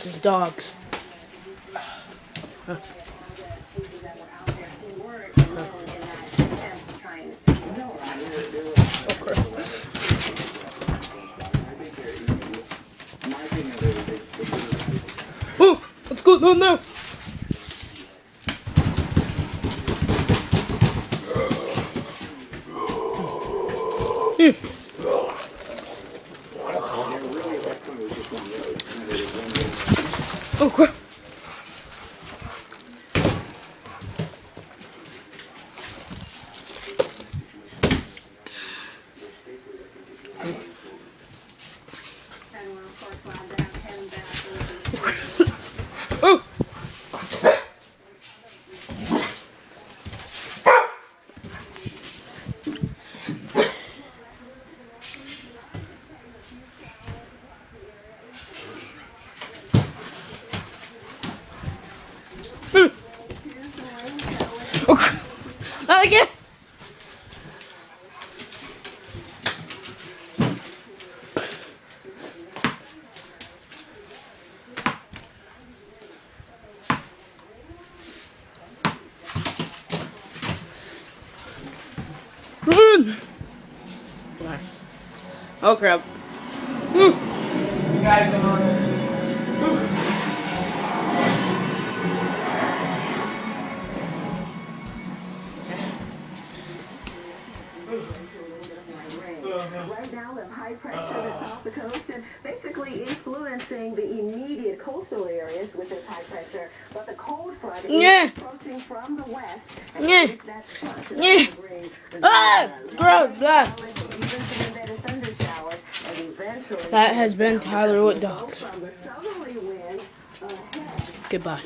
versus dogs. Oh, let's go down there. Oh crap. Oh. Oh, again. Run! Nice. Oh crap. You guys gonna... Right now, we have high pressure that's off the coast and basically influencing the immediate coastal areas with this high pressure. But the cold front is approaching from the west. And it's that front that will bring the Gross. thundershowers and eventually That has been Tyler with Dogs. from the southerly wind ahead. Goodbye.